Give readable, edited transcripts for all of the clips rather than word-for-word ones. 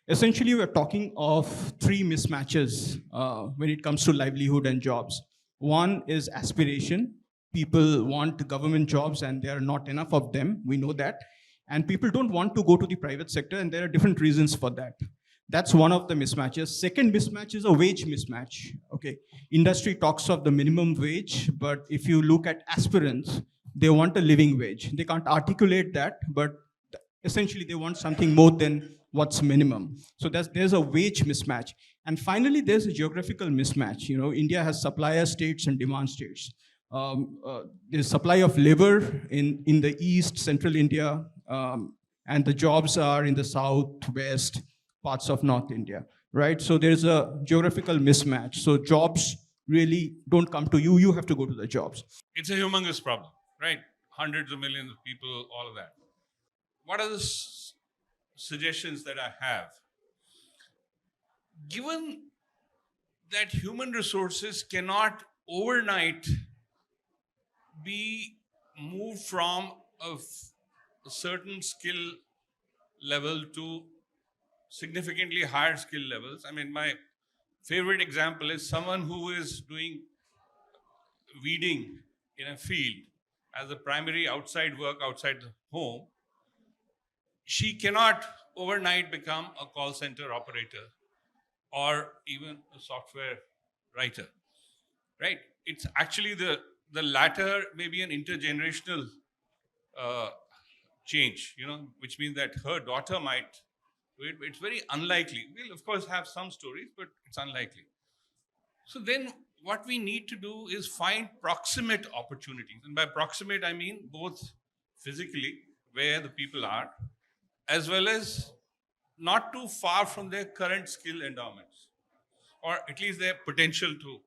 Essentially, we're talking of three mismatches when it comes to livelihood and jobs. One is aspiration. People want government jobs and there are not enough of them. We know that. And people don't want to go to the private sector, and there are different reasons for that. That's one of the mismatches. Second mismatch is a wage mismatch. Okay. Industry talks of the minimum wage, but if you look at aspirants, they want a living wage. They can't articulate that, but essentially they want something more than what's minimum. So there's a wage mismatch. And finally, there's a geographical mismatch. You know, India has supplier states and demand states. There's supply of labor in the east, central India, and the jobs are in the south, west, parts of North India, right? So there's a geographical mismatch. So jobs really don't come to you, you have to go to the jobs. It's a humongous problem, right? Hundreds of millions of people, all of that. What are the suggestions that I have? Given that human resources cannot overnight be moved from a certain skill level to significantly higher skill levels. I mean, my favorite example is someone who is doing weeding in a field as a primary outside work outside the home. She cannot overnight become a call center operator or even a software writer, right? It's actually the latter, maybe an intergenerational change, which means that her daughter might do it. It's very unlikely. We'll of course have some stories, but it's unlikely. So then what we need to do is find proximate opportunities. And by proximate, I mean both physically, where the people are, as well as not too far from their current skill endowments, or at least their potential to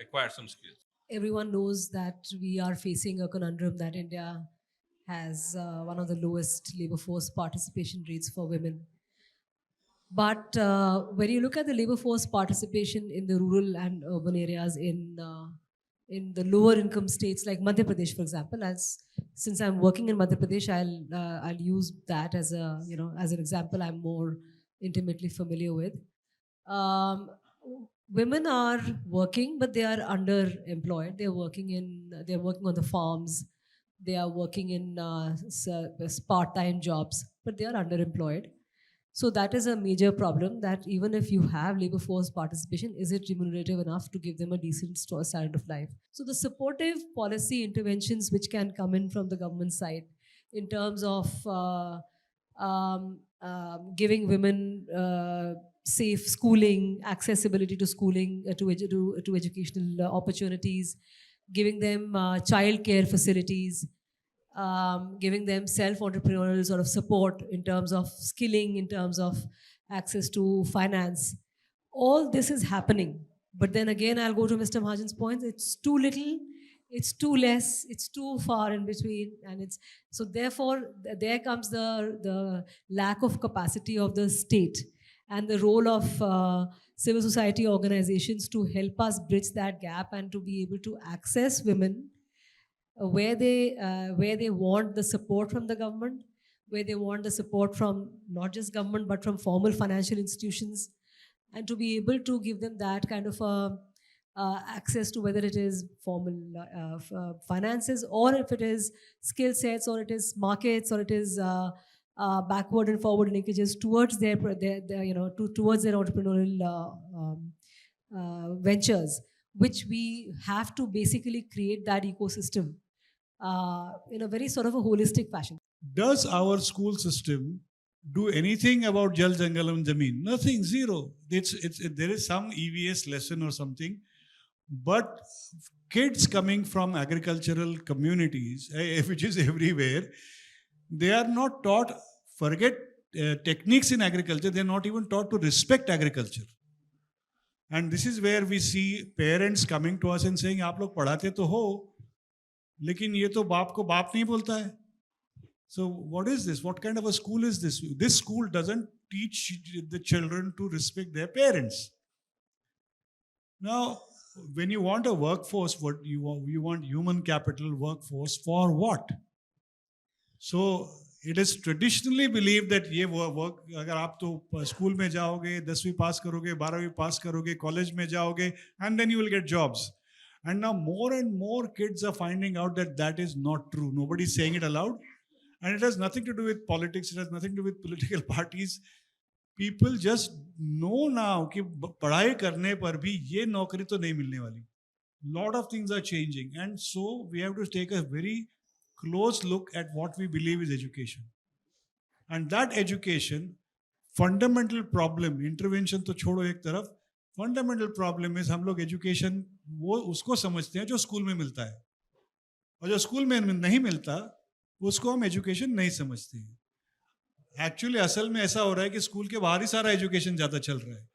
acquire some skills. Everyone knows that we are facing a conundrum that India has one of the lowest labor force participation rates for women. But when you look at the labor force participation in the rural and urban areas in the lower income states like Madhya Pradesh, for example, as since I'm working in Madhya Pradesh, I'll use that as a as an example I'm more intimately familiar with. Um, Women are working, but they are underemployed. They're working on the farms. They are working in part-time jobs, but they are underemployed. So that is a major problem, that even if you have labor force participation, is it remunerative enough to give them a decent standard of life? So the supportive policy interventions which can come in from the government side in terms of giving women safe schooling, accessibility to schooling, to educational opportunities, giving them child care facilities, giving them self-entrepreneurial sort of support in terms of skilling, in terms of access to finance. All this is happening. But then again, I'll go to Mr. Mahajan's point. It's too little, it's too less, it's too far in between. And it's so therefore, there comes the lack of capacity of the state and the role of civil society organizations to help us bridge that gap and to be able to access women where they want the support from the government, where they want the support from not just government but from formal financial institutions, and to be able to give them that kind of access to whether it is formal finances, or if it is skill sets, or it is markets, or it is backward and forward linkages towards their towards their entrepreneurial ventures, which we have to basically create that ecosystem in a very sort of a holistic fashion. Does our school system do anything about Jal, Jangal and Zameen? Nothing, zero. There is some EVS lesson or something, but kids coming from agricultural communities, which is everywhere, they are not taught, forget techniques in agriculture, they are not even taught to respect agriculture. And this is where we see parents coming to us and saying, आप लोग पढ़ाते तो हो, लेकिन ये तो बाप को बाप नहीं बोलता है. So what is this? What kind of a school is this? This school doesn't teach the children to respect their parents. Now, when you want a workforce, what you want human capital workforce for what? So it is traditionally believe that ये work, अगर आप तो school में जाओगे, 10वीं पास करोगे, 12वीं पास करोगे, कॉलेज में जाओगे, and then you will get jobs. And now more and more kids are finding out that that is not true. Nobody is saying it aloud. And it has nothing to do with politics. It has nothing to do with political parties. People just know now कि पढ़ाई करने पर भी ये नौकरी तो नहीं मिलने वाली. Lot of things are changing. And so we have to take a very close look at what we believe is education. And that education, fundamental problem, intervention तो छोड़ो एक तरफ, फंडामेंटल प्रॉब्लम इज हम लोग एजुकेशन वो उसको समझते हैं जो स्कूल में मिलता है, और जो स्कूल में नहीं मिलता उसको हम एजुकेशन नहीं समझते हैं. एक्चुअली असल में ऐसा हो रहा है कि स्कूल के बाहर ही सारा एजुकेशन ज़्यादा चल रहा है.